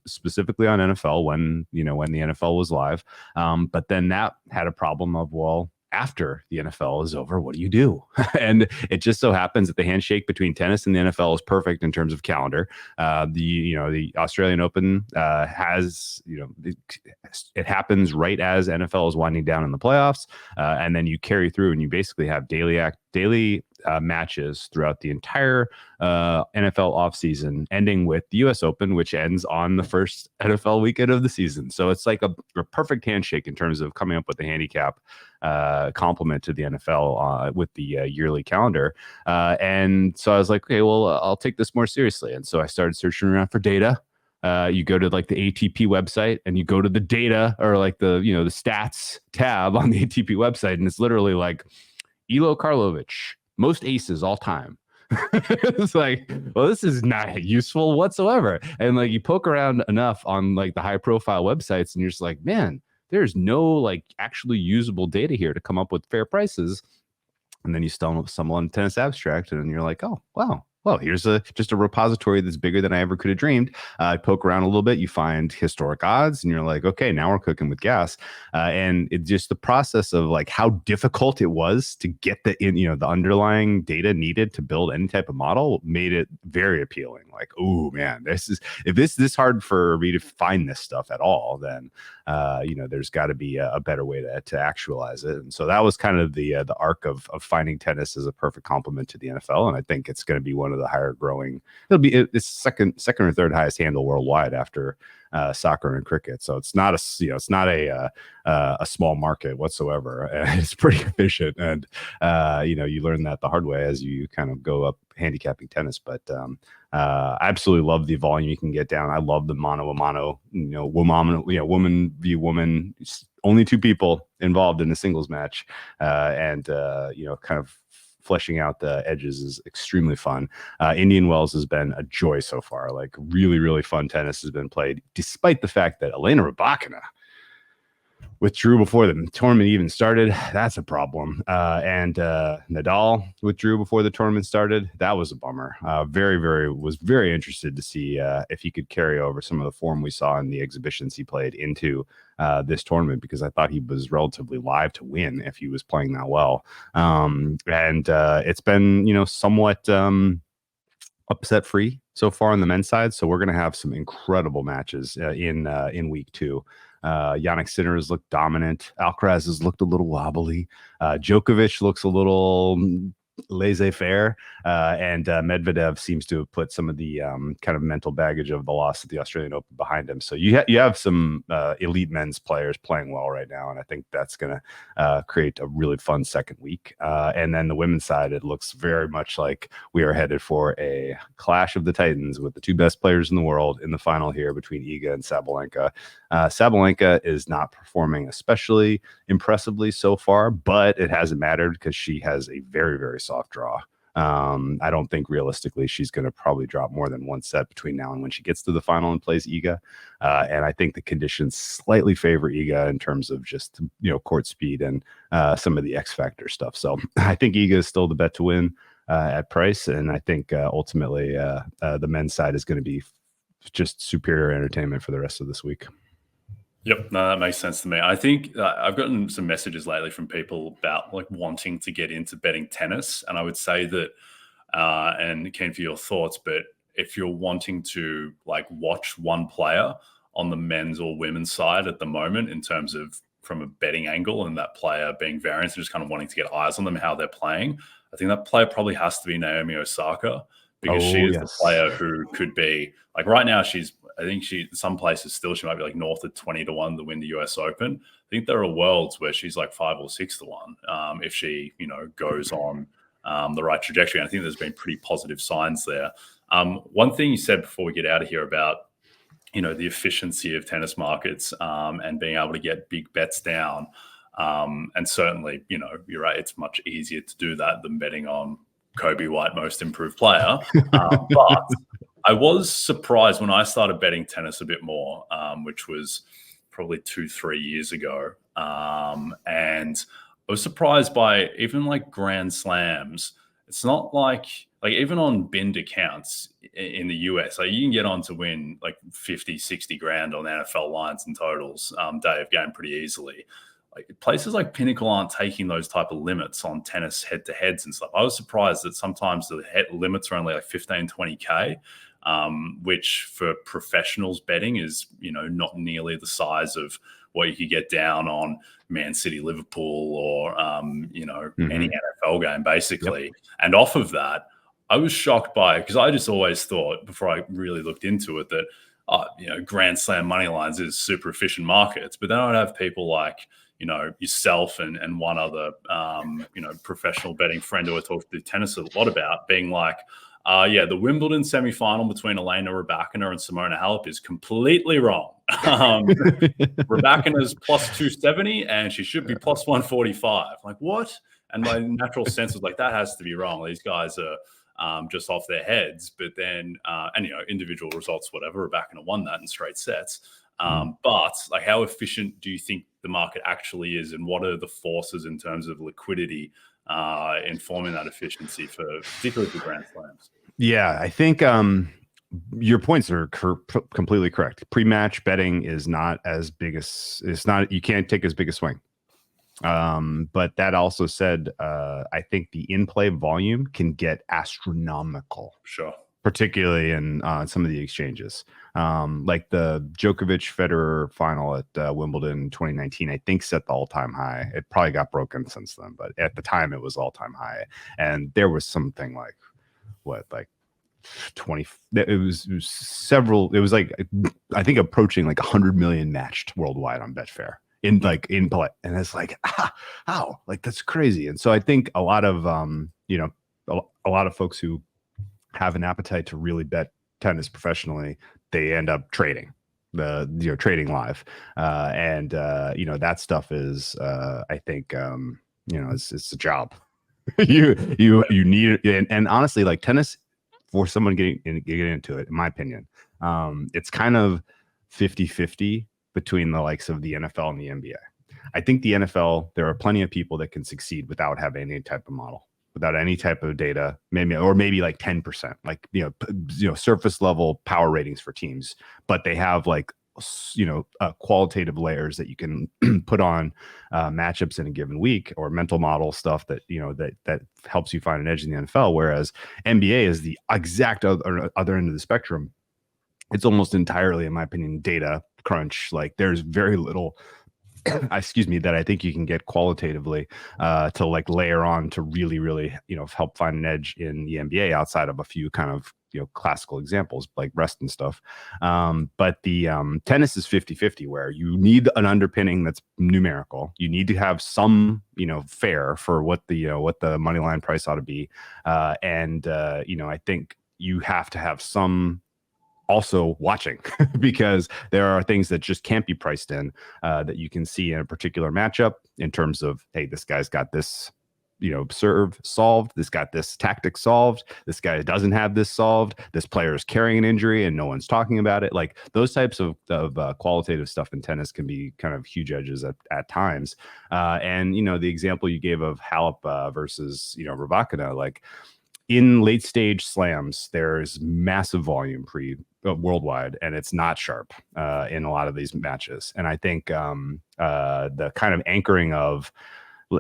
B: specifically on NFL when the NFL was live, but then that had a problem of, well, after the NFL is over, what do you do? And it just so happens that the handshake between tennis and the NFL is perfect in terms of calendar. The Australian Open has, it happens right as NFL is winding down in the playoffs, and then you carry through and you basically have daily matches throughout the entire NFL offseason, ending with the U.S. Open, which ends on the first NFL weekend of the season. So it's like a perfect handshake in terms of coming up with a handicap complement to the NFL with the yearly calendar. And so I was like, okay, well, I'll take this more seriously. And so I started searching around for data. You go to like the ATP website and you go to the data or like the stats tab on the ATP website. And it's literally like Elo Karlovic, most aces all time. It's like, well, this is not useful whatsoever. And like you poke around enough on like the high profile websites and you're just like, man, there's no like actually usable data here to come up with fair prices. And then you stumble on Tennis Abstract and you're like, oh, wow. Well, here's just a repository that's bigger than I ever could have dreamed. Poke around a little bit, you find historic odds, and you're like, okay, now we're cooking with gas. And it's just the process of like how difficult it was to get the underlying data needed to build any type of model made it very appealing. Like, oh man, if this hard for me to find this stuff at all, then there's got to be a better way to actualize it. And so that was kind of the arc of finding tennis as a perfect complement to the NFL. And I think it's going to be one of the higher growing. It's second or third highest handle worldwide after soccer and cricket. So it's not a small market whatsoever. It's pretty efficient, and you learn that the hard way as you kind of go up handicapping tennis. But I absolutely love the volume you can get down. I love the mano a mano, woman via woman. Only two people involved in a singles match, and kind of fleshing out the edges is extremely fun. Indian Wells has been a joy so far. Like really, really fun tennis has been played, despite the fact that Elena Rybakina withdrew before the tournament even started. That's a problem. And Nadal withdrew before the tournament started. That was a bummer. Was very interested to see if he could carry over some of the form we saw in the exhibitions he played into this tournament, because I thought he was relatively live to win if he was playing that well. And it's been, somewhat upset free so far on the men's side. So we're going to have some incredible matches in week 2. Jannik Sinner has looked dominant. Alcaraz has looked a little wobbly. Djokovic looks a little laissez-faire, and Medvedev seems to have put some of the kind of mental baggage of the loss at the Australian Open behind him. So you have some elite men's players playing well right now, and I think that's going to create a really fun second week. And then the women's side, it looks very much like we are headed for a clash of the titans with the two best players in the world in the final here between Iga and Sabalenka. Sabalenka is not performing especially impressively so far, but it hasn't mattered because she has a very, very soft draw. I don't think realistically she's going to probably drop more than one set between now and when she gets to the final and plays Iga. And I think the conditions slightly favor Iga in terms of just, court speed and some of the X factor stuff. So I think Iga is still the bet to win at price. And I think ultimately the men's side is going to be just superior entertainment for the rest of this week.
A: Yep, no, that makes sense to me. I think I've gotten some messages lately from people about like wanting to get into betting tennis, and I would say that, and keen for your thoughts, but if you're wanting to like watch one player on the men's or women's side at the moment in terms of from a betting angle and that player being variance and just kind of wanting to get eyes on them, how they're playing, I think that player probably has to be Naomi Osaka, because she is the player who could be like right now. I think some places still she might be like north of 20-1 to win the US Open. I think there are worlds where she's like 5 or 6-1 if she goes on the right trajectory. And I think there's been pretty positive signs there. One thing you said before we get out of here about the efficiency of tennis markets and being able to get big bets down, and certainly you're right, it's much easier to do that than betting on Kobe White most improved player. But I was surprised when I started betting tennis a bit more, which was probably 2-3 years ago. And I was surprised by even like Grand Slams. It's not like even on binned accounts in the US, like you can get on to win like 50, 60 grand on NFL lines and totals day of game pretty easily. Like places like Pinnacle aren't taking those type of limits on tennis head-to-heads and stuff. I was surprised that sometimes the limits are only like 15, 20K, which for professionals betting is, not nearly the size of what you could get down on Man City, Liverpool, or, any NFL game, basically. Yep. And off of that, I was shocked by, because I just always thought before I really looked into it that, Grand Slam money lines is super efficient markets. But then I'd have people like, yourself and one other, professional betting friend who I talked to tennis a lot about being like, the Wimbledon semifinal between Aryna Sabalenka and Simona Halep is completely wrong. Rybakina's plus 270 and she should be plus 145. Like, what? And my natural sense was like, that has to be wrong. These guys are just off their heads. But then, individual results, whatever, Rybakina won that in straight sets. But like, how efficient do you think the market actually is, and what are the forces in terms of liquidity informing that efficiency particularly for Grand Slams?
B: Yeah, I think your points are completely correct. Pre-match betting is not as big as you can't take as big a swing. But that also said, I think the in-play volume can get astronomical.
A: Sure.
B: Particularly in some of the exchanges, like the Djokovic Federer final at Wimbledon 2019, I think set the all-time high. It probably got broken since then, but at the time it was all-time high. And there was something like 20. It was several. It was like, I think approaching like 100 million matched worldwide on Betfair in play, and it's like, how? Like, that's crazy. And so I think a lot of a lot of folks who have an appetite to really bet tennis professionally, they end up trading trading live. And that stuff is, I think, it's a job. you need it. And honestly, like tennis, for someone getting into it, in my opinion, it's kind of 50-50 between the likes of the NFL and the NBA. I think the NFL, there are plenty of people that can succeed without having any type of model, without any type of data, maybe like 10%, like, surface level power ratings for teams, but they have like, qualitative layers that you can put on matchups in a given week, or mental model stuff that, that helps you find an edge in the NFL. Whereas NBA is the exact other end of the spectrum. It's almost entirely, in my opinion, data crunch. Like, there's very little that I think you can get qualitatively to like layer on to really, really, help find an edge in the NBA outside of a few kind of, classical examples like rest and stuff. But the tennis is 50-50, where you need an underpinning that's numerical. You need to have some, fair for what the money line price ought to be. I think you have to have some also watching because there are things that just can't be priced in that you can see in a particular matchup in terms of, hey, this guy's got this, serve solved. This got this tactic solved. This guy doesn't have this solved. This player is carrying an injury and no one's talking about it. Like, those types of qualitative stuff in tennis can be kind of huge edges at times. And the example you gave of Halep versus, Rybakina, like, in late stage slams, there's massive volume worldwide, and it's not sharp in a lot of these matches. And I think the kind of anchoring of,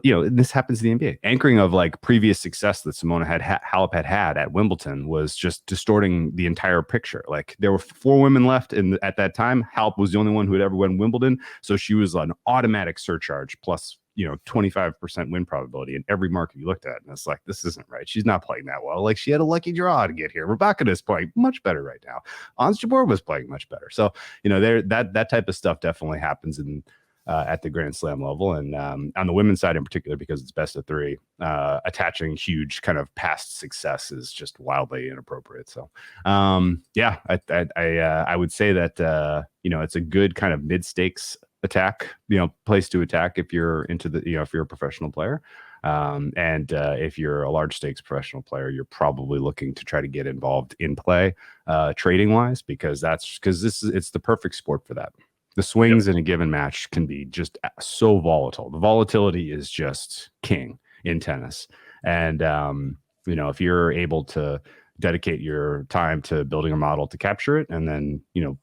B: this happens in the NBA, anchoring of like previous success that Halep had at Wimbledon was just distorting the entire picture. Like, there were 4 women left at that time. Halep was the only one who had ever won Wimbledon, so she was an automatic surcharge plus 25% win probability in every market you looked at. And it's like, this isn't right. She's not playing that well. Like, she had a lucky draw to get here. Rybakina is playing much better right now. Ons Jabeur was playing much better. So, that type of stuff definitely happens at the Grand Slam level. And on the women's side in particular, because it's best of 3, attaching huge kind of past success is just wildly inappropriate. So, I would say that, it's a good kind of mid-stakes attack, place to attack if you're into the, if you're a professional player. And if you're a large stakes professional player, you're probably looking to try to get involved in play trading wise, because it's the perfect sport for that. The swings in a given match can be just so volatile. The volatility is just king in tennis. And, if you're able to dedicate your time to building a model to capture it and then,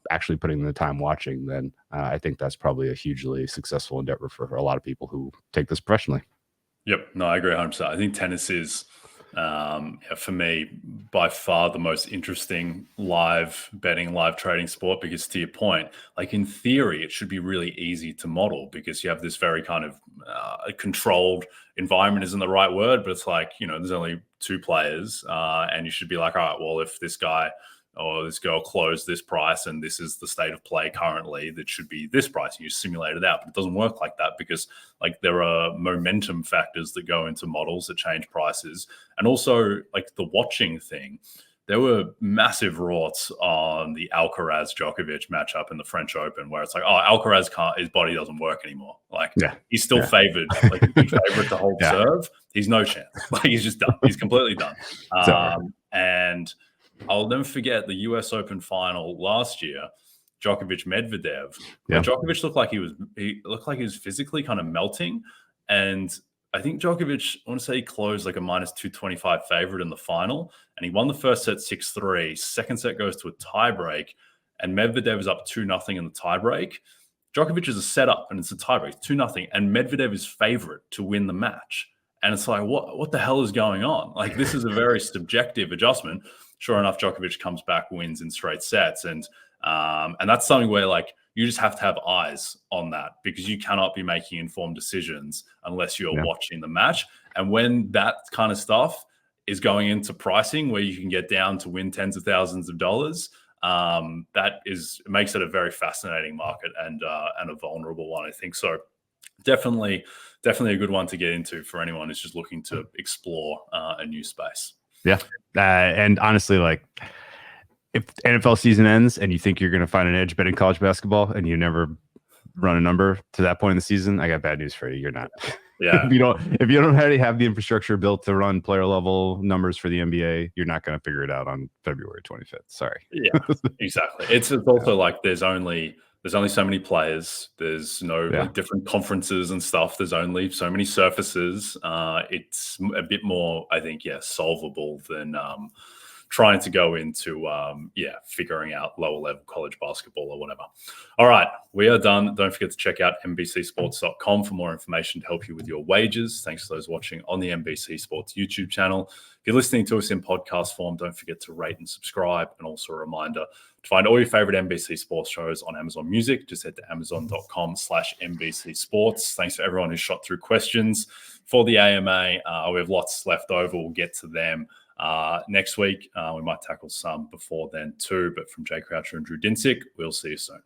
B: actually putting the time watching, then I think that's probably a hugely successful endeavor for a lot of people who take this professionally.
A: Yep. No, I agree 100%. I think tennis is, for me, by far the most interesting live betting, live trading sport, because to your point, like in theory, it should be really easy to model because you have this very kind of controlled environment isn't the right word, but it's like, there's only two players and you should be like, all right, well, if this guy or this girl closed this price and this is the state of play currently, that should be this price, and you simulate it out. But it doesn't work like that because like there are momentum factors that go into models that change prices. And also like the watching thing, there were massive rorts on the Alcaraz Djokovic matchup in the French Open where it's like, oh, Alcaraz his body doesn't work anymore. Like he's still favored, like a big favorite to hold serve. He's no chance. Like he's just done. He's completely done. And I'll never forget the US Open final last year, Djokovic Medvedev. Yeah. Djokovic looked like he was physically kind of melting. And I think Djokovic, I want to say he closed like a minus 225 favorite in the final. And he won the first set 6-3. Second set goes to a tiebreak. And Medvedev is up 2-0 in the tiebreak. Djokovic is a setup and it's a tiebreak, 2-0. And Medvedev is favorite to win the match. And it's like, what the hell is going on? Like, this is a very subjective adjustment. Sure enough, Djokovic comes back, wins in straight sets. And that's something where like you just have to have eyes on that because you cannot be making informed decisions unless you're watching the match. And when that kind of stuff is going into pricing where you can get down to win tens of thousands of dollars, it makes it a very fascinating market and a vulnerable one, I think. So definitely a good one to get into for anyone who's just looking to explore a new space.
B: Yeah. And honestly, like if NFL season ends and you think you're going to find an edge betting college basketball and you never run a number to that point in the season, I got bad news for you. You're not.
A: Yeah.
B: if you don't already have the infrastructure built to run player level numbers for the NBA, you're not going to figure it out on February 25th. Sorry.
A: Yeah, exactly. It's also like there's only so many players. There's no different conferences and stuff. There's only so many surfaces. It's a bit more, I think, solvable than trying to go into, figuring out lower level college basketball or whatever. All right, we are done. Don't forget to check out NBCSports.com for more information to help you with your wagers. Thanks to those watching on the NBC Sports YouTube channel. If you're listening to us in podcast form, don't forget to rate and subscribe. And also a reminder to find all your favorite NBC Sports shows on Amazon Music. Just head to amazon.com/NBC Sports. Thanks to everyone who shot through questions for the AMA. We have lots left over. We'll get to them next week. We might tackle some before then too. But from Jay Croucher and Drew Dinsick, we'll see you soon.